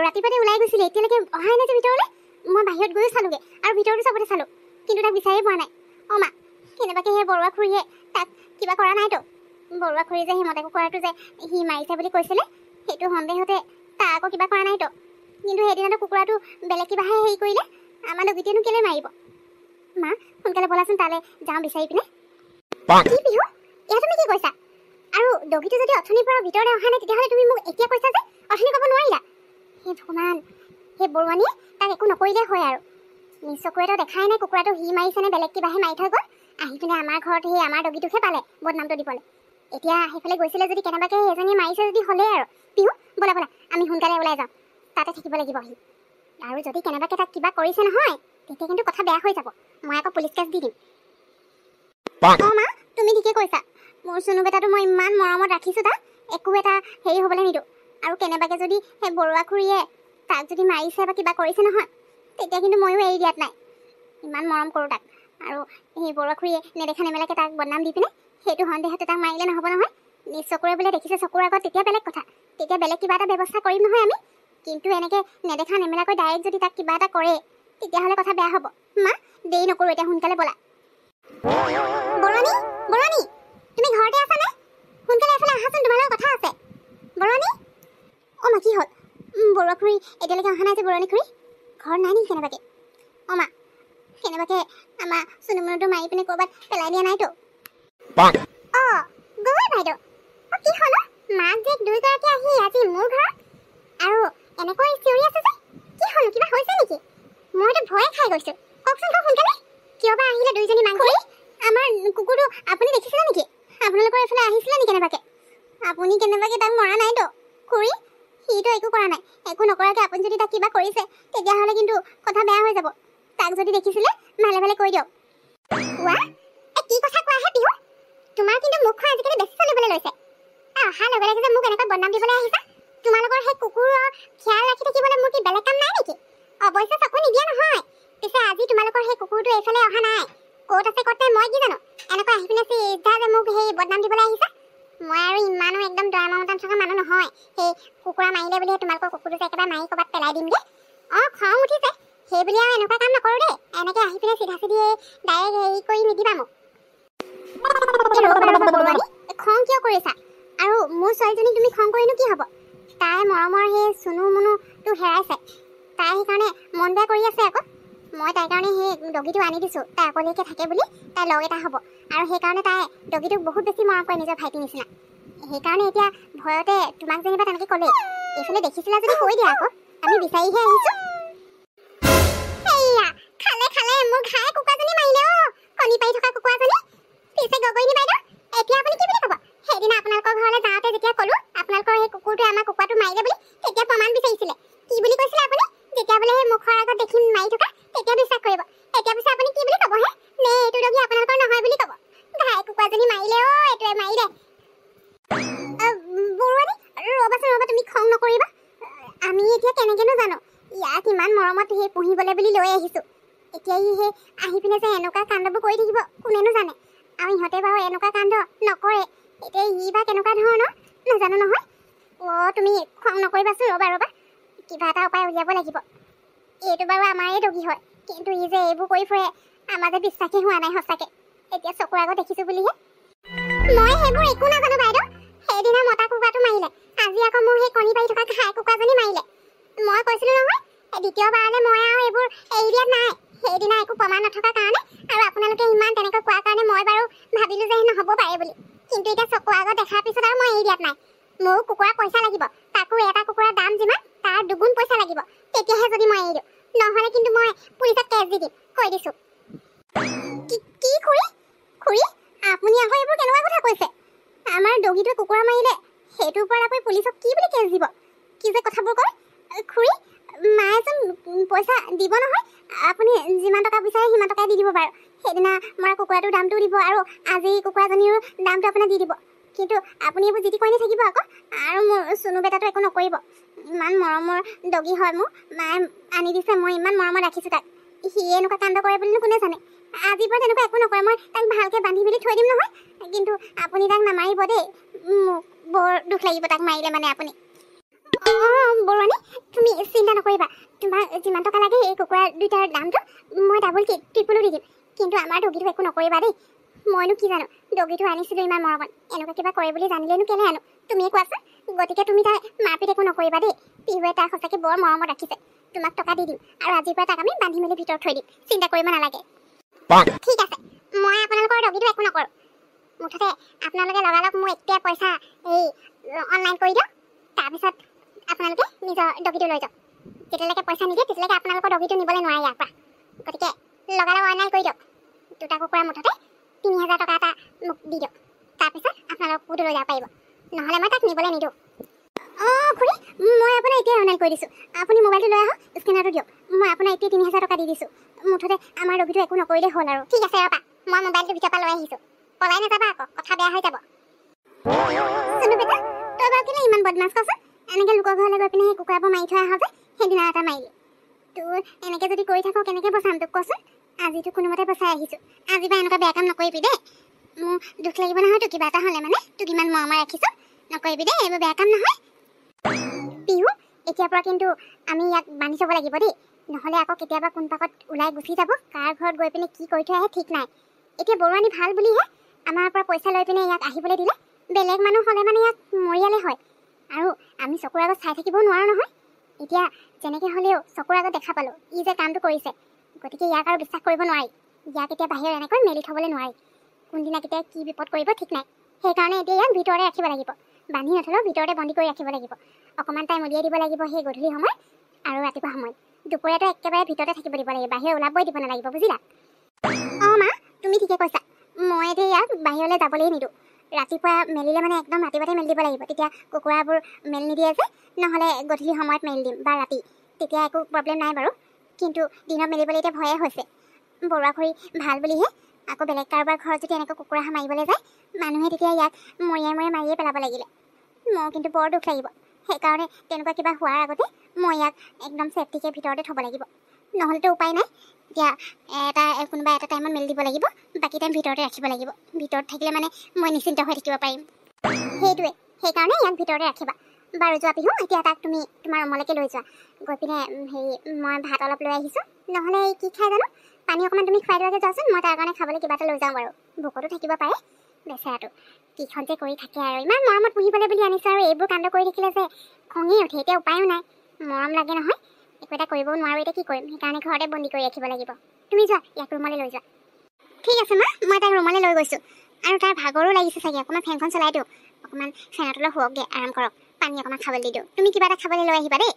ৰাতিপুৱাতে ওলাই গৈছিলে এতিয়ালৈকে অহাই নাই যে ভিতৰলৈ। মই বাহিৰত গৈও চালোগে আৰু ভিতৰতো চবতে চালো, কিন্তু তাক বিচাৰিয়ে পোৱা নাই। অ' মা, কেনেবাকে সেই বৰুৱা খুৰীয়ে তাক কিবা কৰা নাইতো? বৰুৱা খুৰী যে হিমতে কুকুৰাটো যে সি মাৰিছে বুলি কৈছিলে, সেইটো সন্দেহতে তাক আকৌ কিবা কৰা নাইতো। কিন্তু সেইদিনাতো কুকুৰাটো বেলেগ কিবাহে হেৰি কৰিলে, আমাৰ দগীটোৱেনো কেলে মাৰিব? মা, সোনকালে বলাচোন তালৈ যাওঁ বিচাৰি পিনে। কি পিহু, এয়া তুমি কি কৈছা? আৰু দগীটো যদি অথনিৰ পৰা ভিতৰলৈ অহা নাই, তেতিয়াহ'লে তুমি মোক এতিয়া কৈছা যে অথনি ক'ব নোৱাৰিলা? সেই ভগৱান, সেই বৰুৱানীয়ে তাক একো নকৰিলেই হয় আৰু। নিজ চকুৰেতো দেখাই নাই কুকুৰাটো সি মাৰিছে নে বেলেগ কিবাহে মাৰি থৈ গ'ল। আহি পিনে আমাৰ ঘৰত সেই আমাৰ দগীটোহে পালে বদনামটো দিবলৈ। এতিয়া সেইফালে গৈছিলে যদি কেনেবাকে সেইজনীয়ে মাৰিছে যদি হ'লেই আৰু। পিহু, ব'লা ব'লা, আমি সোনকালে ওলাই যাওঁ, তাতে থাকিব লাগিব সি। আৰু যদি কেনেবাকে তাক কিবা কৰিছে নহয়, তেতিয়া কিন্তু কথা বেয়া হৈ যাব। মই আকৌ পুলিচ কেছ দি দিম। অ' মা, তুমি ঠিকে কৈছা। মোৰ চুনু বেটাটো মই ইমান মৰমত ৰাখিছোঁ, তাক একো এটা হেৰি হ'বলৈ নিদিওঁ। আৰু কেনেবাকে যদি সেই বৰুৱা খুৰীয়ে তাক যদি মাৰিছে বা কিবা কৰিছে নহয়, তেতিয়া কিন্তু ময়ো এৰি দিয়াত নাই। ইমান মৰম কৰোঁ তাক। আৰু সেই বৰুৱা খুৰীয়ে নেদেখা নেমেলাকে তাক বদনাম দি পিনে সেইটো সন্দেহতে তাক মাৰিলে নহ'ব নহয়। নিজ চকুৰে বোলে দেখিছে চকুৰ আগত, তেতিয়া বেলেগ কথা, তেতিয়া বেলেগ কিবা এটা ব্যৱস্থা কৰিম নহয় আমি। কিন্তু এনেকৈ নেদেখা নেমেলাকৈ ডাইৰেক্ট যদি তাক কিবা এটা কৰে, তেতিয়াহ'লে কথা বেয়া হ'ব। মা, দেৰি নকৰোঁ, এতিয়া সোনকালে ব'লা। বৰুৱানী, বৰুৱানী, তুমি ঘৰতে আছানে? সোনকালে এফালে আহাচোন, তোমাৰ লগত কথা আছে। বৰুৱানী, অ' মা, কি হ'ল? বৰুৱা খুৰী এতিয়ালৈকে অহা নাই যে? বৰুৱানী খুৰী ঘৰত নাই নেকি কেনেবাকে? অ' মা, কেনেবাকে আমাৰ চুনুমুনুটো মাৰি পিনে ক'ৰবাত পেলাই দিয়া নাইতো? অ' গগৈ বাইদেউ, অ' কি হ'ল? মাক জীয়েক দুয়োগৰাকী আহি আজি মোৰ ঘৰত আৰু এনেকৈ চিঞৰি আছে যে? কি হ'ল, কিবা হৈছে নেকি? মইতো ভয়ে খাই গৈছোঁ। কওকচোন কওক সোনকালে, কিয় বা আহিলে দুইজনী মাক জীয়েক? আমাৰ কুকুৰটো আপুনি দেখিছিলে নেকি? আপোনালোকৰ এইফালে আহিছিলে নেকি কেনেবাকে? আপুনি কেনেবাকে তাক মৰা নাইতো খুৰী? সিটো একো কৰা নাই। একো নকৰাকৈ আপুনি যদি তাক কিবা কৰিছে, তেতিয়াহ'লে কিন্তু কথা বেয়া হৈ যাব। তাক যদি দেখিছিলে ভালে ভালে কৈ দিয়ক। কি কথা কোৱাহে পিহু? তোমাৰ কিন্তু মুখখন আজিকালি বেছি চলিবলৈ লৈছে। অহাৰ লগে লগে যে মোক এনেকৈ বদনাম দিবলৈ আহিছা। তোমালোকৰ সেই কুকুৰৰ খিয়াল ৰাখি থাকিবলৈ মোৰ কি বেলেগ কাম নাই নেকি? অৱশ্যে চকু নিদিয়া নহয়। পিছে আজি তোমালোকৰ সেই কুকুৰটো এইফালে অহা নাই, ক'ত আছে ক'ত নাই মই কি জানো? এনেকৈ আহি পিনে চিধা যে মোক সেই বদনাম দিবলৈ আহিছা। মই আৰু ইমানো একদম দয়া মমতা থকা মানুহ নহয়। সেই কুকুৰা মাৰিলে বুলি তোমালোকৰ কুকুৰটো যে একেবাৰে মাৰি ক'ৰবাত পেলাই দিম দেই। অ' খং উঠিছে, সেই বুলি আৰু এনেকুৱা কাম নকৰোঁ দেই। এনেকৈ আহি পিনে চিধা চিধি ডাইৰেক্ট হেৰি কৰি নিদিবা মোক। খং কিয় কৰিছা? আৰু মোৰ ছোৱালীজনীক তুমি খং কৰিনো কি হ'ব? তাই মৰমৰ সেই চুনু মুনুটো হেৰাইছে, তাই সেইকাৰণে মন বেয়া কৰি আছে আকৌ। মই তাইৰ কাৰণে সেই দগীটো আনি দিছোঁ, তাই অকলীয়াকৈ থাকে বুলি, তাই লগ এটা হ'ব। আৰু সেইকাৰণে তাই দগীটোক বহুত বেছি মৰম কৰে, নিজৰ ভাইটিৰ নিচিনা। সেইকাৰণে এতিয়া ভয়তে তোমাক যেনিবা তেনেকৈ ক'লেই। এইফালে দেখিছিলা যদি কৈ দিয়া আকৌ, আমি বিচাৰিহে আহিছোঁ। সেয়া খালে খালে, মোৰ ঘাই কুকুৰাজনী মাৰিলে। অ' কণী পাৰি থকা কুকুৰাজনী। পিছে গগৈনী বাইদেউ, এতিয়া আপুনি কি বুলি ক'ব? সেইদিনা আপোনালোকৰ ঘৰলৈ যাওঁতে যেতিয়া ক'লো আপোনালোকৰ সেই কুকুৰটোৱে আমাৰ কুকুৰাটো মাৰিলে বুলি, তেতিয়া প্ৰমাণ বিচাৰিছিলে। কি বুলি কৈছিলে আপুনি? যেতিয়া বোলে সেই মুখৰ আগত দেখিম মাৰি থকা, তেতিয়া বিশ্বাস কৰিব। এতিয়া পিছে আপুনি কি বুলি ক'ব হে? নে এইটো দগী আপোনালোকৰ নহয় বুলি ক'ব? ঘাই কুকুৰাজনী মাৰিলে। অ' এইটোৱে মাৰিলে। বৰুৱানী, ৰ'বাচোন ৰ'বা, তুমি খং নকৰিবা। আমি এতিয়া কেনেকেনো জানো ইয়াক ইমান মৰমত সেই পুহিবলৈ বুলি লৈ আহিছোঁ। এতিয়া ই সেই আহি পিনে যে এনেকুৱা কাণ্ডবোৰ কৰি থাকিব, কোনেনো জানে? আৰু ইহঁতে বাৰু এনেকুৱা কাণ্ড নকৰে। এতিয়া ই বা কেনেকুৱা ধৰণৰ নাজানো নহয়। অ' তুমি খং নকৰিবাচোন, ৰ'বা ৰ'বা, কিবা এটা উপায় উলিয়াব লাগিব। এইটো বাৰু আমাৰে দগী হয়, কিন্তু ই যে এইবোৰ কৰি ফুৰে, আমাৰ যে বিশ্বাসেই হোৱা নাই সঁচাকে। এতিয়া চকুৰ আগত দেখিছোঁ বুলিহে। মই সেইবোৰ একো নাজানো বাইদেউ। সেইদিনা মতা কুকুৰাটো মাৰিলে, আজি আকৌ মোৰ সেই কণী পাৰি থকা ঘাই কুকুৰাজনী মাৰিলে। মই কৈছিলোঁ নহয়, দ্বিতীয়বাৰলৈ মই আৰু এইবোৰ এৰি দিয়াত নাই। সেইদিনা একো প্ৰমাণ নথকাৰ কাৰণে আৰু আপোনালোকে ইমান তেনেকৈ কোৱাৰ কাৰণে মই বাৰু ভাবিলোঁ যে নহ'ব পাৰে বুলি। কিন্তু এতিয়া চকুৰ আগত দেখাৰ পিছত আৰু মই এৰি দিয়াত নাই। মোৰো কুকুৰাৰ পইচা লাগিব, তাকো এটা কুকুৰাৰ দাম যিমান তাৰ দুগুণ পইচা লাগিব, তেতিয়াহে যদি মই এৰি দিওঁ। নহ'লে কিন্তু মই পুলিচত কেছ দি দিম, কৈ দিছোঁ। কি খুৰী? খুৰী, আপুনি আকৌ এইবোৰ কেনেকুৱা কথা কৈছে? আমাৰ দগীটোৱে কুকুৰা মাৰিলে, সেইটোৰ ওপৰত আপুনি পুলিচক কি বুলি কেছ দিব? কি যে কথাবোৰ কয় খুৰী। মায়েচোন পইচা দিব নহয়, আপুনি যিমান টকা বিচাৰে সিমান টকাই দি দিব বাৰু। সেইদিনা মৰা কুকুৰাটোৰ দামটোও দিব আৰু আজি কুকুৰাজনীৰো দামটো আপোনাক দি দিব। কিন্তু আপুনি এইবোৰ যি টি কৈ নাথাকিব আকৌ। আৰু মোৰ চুনু বেটাটো একো নকৰিব। ইমান মৰমৰ দগী হয় মোৰ, মায়ে আনি দিছে, মই ইমান মৰমত ৰাখিছোঁ তাক। সি এনেকুৱা কাণ্ড কৰে বুলিনো কোনে জানে? আজিৰ পৰা তেনেকুৱা একো নকৰে, মই তাক ভালকৈ বান্ধি মেলি থৈ দিম নহয়। কিন্তু আপুনি তাক নামাৰিব দেই, মোক বৰ দুখ লাগিব তাক মাৰিলে মানে আপুনি। বৰুৱানী তুমি চিন্তা নকৰিবা তোমাক যিমান টকা লাগে এই কুকুৰা দুইটাৰ দামটো মই ডাবল ট্ৰিপলো দি দিম কিন্তু আমাৰ ডগিটো একো নকৰিবা দেই মইনো কি জানো ডগিটো আনিছিলোঁ ইমান মৰমত এনেকুৱা কিবা কৰে বুলি জানিলেনো কেলে আনো তুমিয়ে কোৱাচোন গতিকে তুমি তাই মাৰপিট একো নকৰিবা দেই পিহুৱে তাক সঁচাকৈ বৰ মৰমত ৰাখিছে তোমাক টকা দি দিম আৰু আজিৰ পৰা তাক আমি বান্ধি মেলি ভিতৰত থৈ দিম চিন্তা কৰিব নালাগে ঠিক আছে মই আপোনালোকৰ ডগিটো একো নকৰোঁ মুঠতে আপোনালোকে লগালগ মোৰ এতিয়া পইচা এই অনলাইন কৰি দিয়ক তাৰপিছত আপোনালোকে নিজৰ ডগিটো লৈ যাওক যেতিয়ালৈকে পইচা নিদিয়ে তেতিয়ালৈকে আপোনালোকৰ ডগিটো নিবলৈ নোৱাৰে ইয়াৰ পৰা গতিকে লগালগ অনলাইন কৰি দিয়ক দুটা কুকুৰা মুঠতে ৩,০০০ টকা এটা মোক দি দিয়ক তাৰপিছত আপোনালোক কুকুৰটো লৈ যাব পাৰিব নহ'লে মই তাক নিবলৈ নিদিওঁ খুৰী মই আপোনাক এতিয়াই অনলাইন কৰি দিছোঁ আপুনি মোবাইলটো লৈ আহক স্কেনাৰটো দিয়ক মই আপোনাক এতিয়া ৩,০০০ টকা দি দিছোঁ মুঠতে আমাৰ ডগিটো একো নকৰিলেই হ'ল আৰু ঠিক আছে ৰ'বা মই মোবাইলটো ভিতৰৰ পৰা লৈ আহিছোঁ পলাই নাযাবা আকৌ কথা বেয়া হৈ যাব চুনু বেটা তই বাৰু কেলে ইমান বদমাছ কচোন এনেকৈ লোকৰ ঘৰলৈ গৈ পিনে সেই কুকুৰাবোৰ মাৰি থৈ অহা যে সেইদিনা এটা মাৰিলি তোৰ এনেকৈ যদি কৰি থাকোঁ কেনেকৈ বচাম তোক কচোন আজিতো কোনোমতে বচাই আহিছোঁ আজি বা এনেকুৱা বেয়া কাম নকৰিবি দেই মোৰ দুখ লাগিব নহয় তোক কিবা এটা হ'লে মানে তোক ইমান মৰমত ৰাখিছোঁ নকৰিবি দেই এইবোৰ বেয়া কাম নহয় পিহু এতিয়াৰ পৰা কিন্তু আমি ইয়াক বান্ধি থ'ব লাগিব দেই নহ'লে আকৌ কেতিয়াবা কোন পাকত ওলাই গুচি যাব কাৰ ঘৰত গৈ পিনে কি কৰি থৈ আহে ঠিক নাই এতিয়া বৰুৱানী ভাল বুলিহে আমাৰ পৰা পইচা লৈ পিনে ইয়াক আহিবলৈ দিলে বেলেগ মানুহ হ'লে মানে ইয়াক মৰিয়ালে হয় আৰু আমি চকুৰ আগত চাই থাকিবও নোৱাৰোঁ নহয় এতিয়া যেনেকৈ হ'লেও চকুৰ আগত দেখা পালোঁ ই যে কামটো কৰিছে গতিকে ইয়াক আৰু বিশ্বাস কৰিব নোৱাৰি ইয়াক এতিয়া বাহিৰত এনেকৈ মেলি থ'বলৈ নোৱাৰি কোনদিনা কেতিয়া কি বিপদ কৰিব ঠিক নাই সেইকাৰণে এতিয়া ইয়াক ভিতৰতে ৰাখিব লাগিব বান্ধি নথ'লেও ভিতৰতে বন্দী কৰি ৰাখিব লাগিব অকণমান টাইম উলিয়াই দিব লাগিব সেই গধূলি সময়ত আৰু ৰাতিপুৱা সময়ত দুপৰীয়াটো একেবাৰে ভিতৰতে থাকিব দিব লাগিব বাহিৰত ওলাবই দিব নালাগিব বুজিলা মা তুমি ঠিকে কৈছা মই এতিয়া ইয়াক বাহিৰলৈ যাবলৈ নিদিওঁ ৰাতিপুৱা মেলিলে মানে একদম ৰাতিপুৱাতে মেলি দিব লাগিব তেতিয়া কুকুৰাবোৰ মেলি নিদিয়ে যে নহ'লে গধূলি সময়ত মেলি দিম বা ৰাতি তেতিয়া একো প্ৰব্লেম নাই বাৰু কিন্তু দিনত মেলিবলৈ এতিয়া ভয়ে হৈছে বৰুৱা খুৰী ভাল বুলিহে আকৌ বেলেগ কাৰোবাৰ ঘৰত যদি এনেকৈ কুকুৰা হাঁহ মাৰিবলৈ যায় মানুহে তেতিয়া ইয়াক মৰিয়াই মাৰিয়ে পেলাব লাগিলে মোৰ কিন্তু বৰ দুখ লাগিব সেইকাৰণে তেনেকুৱা কিবা হোৱাৰ আগতে মই ইয়াক একদম ছেফটিকৈ ভিতৰতে থ'ব লাগিব নহ'লেতো উপায় নাই এতিয়া কোনোবা এটা টাইমত মেলি দিব লাগিব বাকী টাইম ভিতৰতে ৰাখিব লাগিব ভিতৰত থাকিলে মানে মই নিশ্চিন্ত হৈ থাকিব পাৰিম সেইটোৱে সেইকাৰণে ইয়াক ভিতৰতে ৰাখিবা বাৰু যোৱা পিহু এতিয়া তাক তুমি তোমাৰ ৰুমলৈকে লৈ যোৱা গৈ পিনে হেৰি মই ভাত অলপ লৈ আহিছোঁ নহ'লে কি খাই জানো পানী অকণমান তুমি খুৱাই দিবাকৈ যোৱাচোন মই তাৰ কাৰণে খাবলৈ কিবা এটা লৈ যাওঁ বাৰু ভোকতো থাকিব পাৰে বেচেৰাটো কিখন যে কৰি থাকে আৰু ইমান মৰমত পুহিবলৈ বুলি আনিছোঁ আৰু এইবোৰ কাণ্ড কৰি থাকিলে যে খঙেই উঠে এতিয়া উপায়ো নাই মৰম লাগে নহয় একো এটা কৰিবও নোৱাৰোঁ এতিয়া কি কৰিম সেইকাৰণে ঘৰতে বন্দী কৰি ৰাখিব লাগিব তুমি যোৱা ইয়াক ৰুমলৈ লৈ যোৱা ঠিক আছে মা মই তাক ৰুমলৈ লৈ গৈছোঁ আৰু তাৰ ভাগৰো লাগিছে চাগে অকণমান ফেনখন চলাই দিওঁ অকণমান ফেনৰ তলত শুৱকগৈ আৰাম কৰক পানী অকণমান খাবলৈ দি দিওঁ তুমি কিবা এটা খাবলৈ লৈ আহিবা দেই